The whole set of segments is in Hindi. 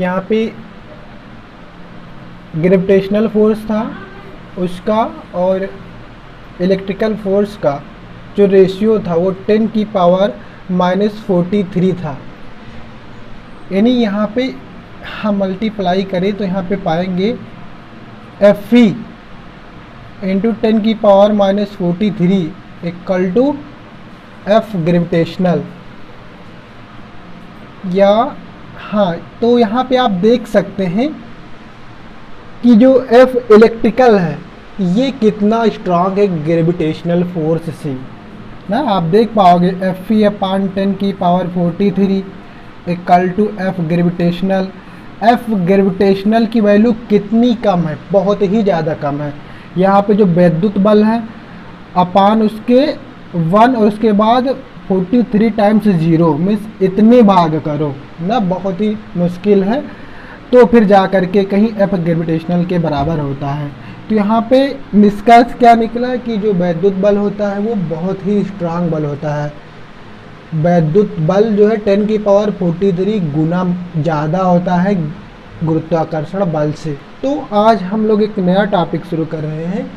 यहाँ पे ग्रेविटेशनल फोर्स था उसका और इलेक्ट्रिकल फोर्स का जो रेशियो था वो 10⁻⁻43 था। यानी यहाँ पे हम मल्टीप्लाई करें तो यहाँ पे पाएंगे F into 10⁻⁻43 equal to F gravitational. या हाँ, तो यहाँ पे आप देख सकते हैं कि जो F इलेक्ट्रिकल है ये कितना स्ट्रांग है ग्रेविटेशनल फोर्स से ना। आप देख पाओगे Fe/10⁻43 equal to F gravitational. F gravitational की वैल्यू कितनी कम है, बहुत ही ज़्यादा कम है। यहाँ पे जो वैद्युत बल है अपान उसके 1 और उसके बाद 43 टाइम्स 0 मीन्स इतने भाग करो ना, बहुत ही मुश्किल है। तो फिर जा कर के कहीं F ग्रेविटेशनल के बराबर होता है। तो यहाँ पे निष्कर्ष क्या निकला कि जो वैद्युत बल होता है वो बहुत ही स्ट्रांग बल होता है। वैद्युत बल जो है 10⁻43 गुना ज़्यादा होता है गुरुत्वाकर्षण बल से। तो आज हम लोग एक नया टॉपिक शुरू कर रहे हैं,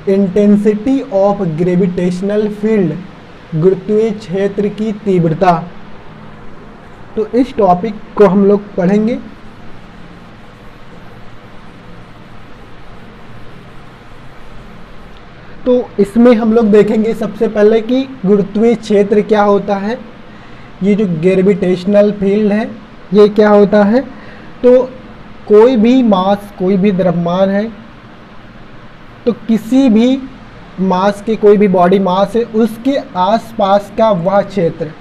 इंटेंसिटी ऑफ ग्रेविटेशनल फील्ड, गुरुत्वीय क्षेत्र की तीव्रता। तो इस टॉपिक को हम लोग पढ़ेंगे। तो इसमें हम लोग देखेंगे सबसे पहले कि गुरुत्वीय क्षेत्र क्या होता है, ये जो ग्रेविटेशनल फील्ड है ये क्या होता है। तो कोई भी मास, कोई भी द्रव्यमान है, तो किसी भी मास के, कोई भी बॉडी मास है उसके आसपास का वह क्षेत्र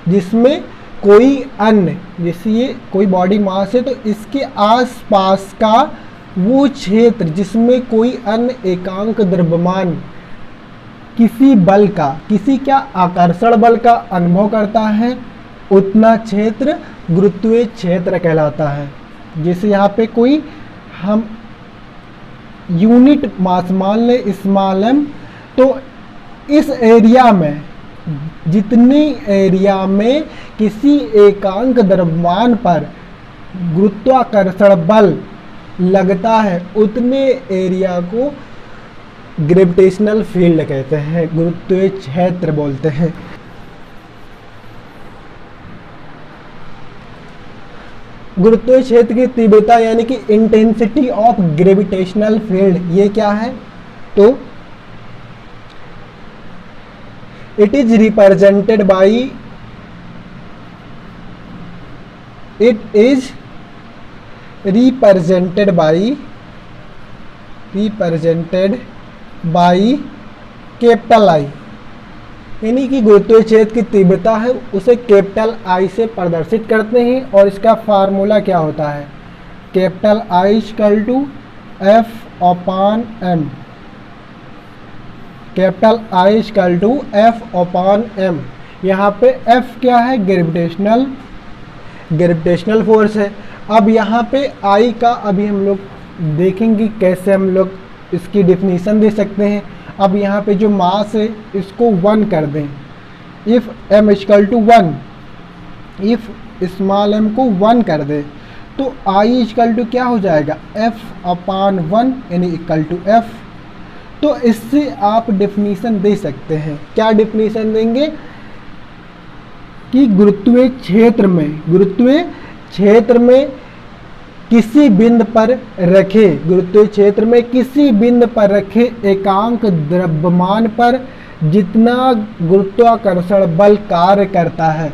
जिसमें कोई अन्य, जैसे ये कोई बॉडी मास है तो इसके आसपास का वो क्षेत्र जिसमें कोई अन्य एकांक द्रव्यमान किसी बल का, किसी क्या आकर्षण बल का अनुभव करता है, उतना क्षेत्र गुरुत्वीय क्षेत्र कहलाता है। जैसे यहाँ पे कोई हम यूनिट मास मान ले स्मॉल m, तो इस एरिया में, जितनी एरिया में किसी एकांक द्रव्यमान पर गुरुत्वाकर्षण बल लगता है उतने एरिया को ग्रेविटेशनल फील्ड कहते हैं, गुरुत्वीय क्षेत्र बोलते हैं। गुरुत्वीय क्षेत्र की तीव्रता यानी कि इंटेंसिटी ऑफ ग्रेविटेशनल फील्ड ये क्या है, तो it is represented by capital I. यानी कि गुरुत्वीय क्षेत्र की तीव्रता है उसे कैपिटल आई से प्रदर्शित करते हैं और इसका फार्मूला क्या होता है, capital I equal to F/m, capital I equal to F/m। यहाँ पे F क्या है, ग्रेविटेशनल फोर्स है। अब यहाँ पे I का अभी हम लोग देखेंगे कैसे हम लोग इसकी डिफिनीशन दे सकते हैं। अब यहाँ पे जो मास है इसको 1 कर दें, if m equal to 1, if small m को 1 कर दें तो I इक्वल टू क्या हो जाएगा, F/1 यानी इक्वल टू F। तो इससे आप डिफिनीशन दे सकते हैं, क्या डिफिनीशन देंगे कि गुरुत्वीय क्षेत्र में किसी बिंदु पर रखे, गुरुत्वीय क्षेत्र में किसी बिंदु पर रखे एकांक द्रव्यमान पर जितना गुरुत्वाकर्षण बल कार्य करता है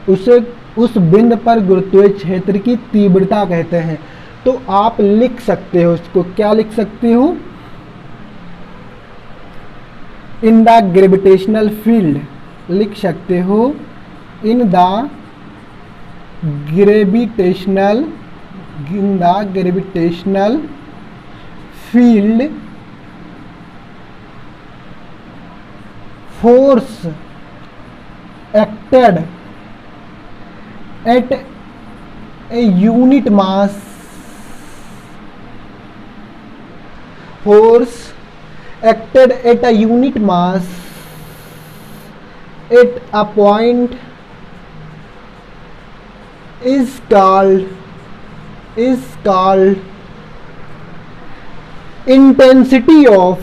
उसे उस बिंदु पर गुरुत्वीय क्षेत्र की तीव्रता कहते हैं। तो आप लिख सकते हो इसको, क्या लिख सकते हो, इन द ग्रेविटेशनल फील्ड लिख सकते हो, in the gravitational field force acted at a unit mass, force acted at a unit mass at a point is called is called intensity of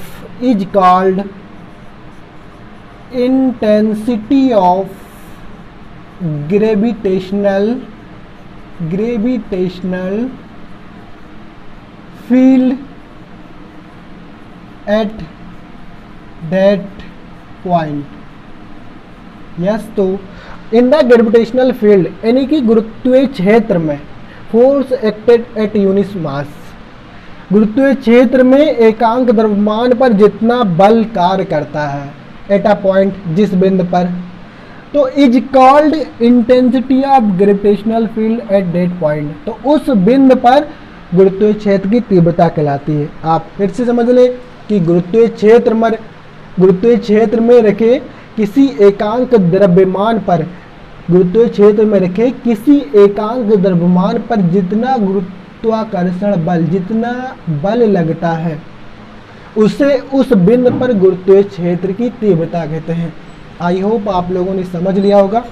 gravitational field at that point. Yes, तो इन द ग्रेविटेशनल फील्ड यानी कि गुरुत्वीय क्षेत्र में force acted at unit mass, गुरुत्वीय क्षेत्र में एकांक द्रव्यमान पर जितना बल कार्य करता है एट अ पॉइंट, जिस बिंदु पर, तो is called intensity of gravitational field at that point, तो उस बिंदु पर गुरुत्वीय क्षेत्र की तीव्रता कहलाती है। आप फिर से समझ लें कि गुरुत्वीय क्षेत्र में रखे किसी एकांक द्रव्यमान पर, गुरुत्वीय क्षेत्र में रखे किसी एकांक द्रव्यमान पर जितना गुरुत्वाकर्षण बल, जितना बल लगता है, उसे उस बिंदु पर गुरुत्वीय क्षेत्र की तीव्रता कहते हैं। आई होप आप लोगों ने समझ लिया होगा।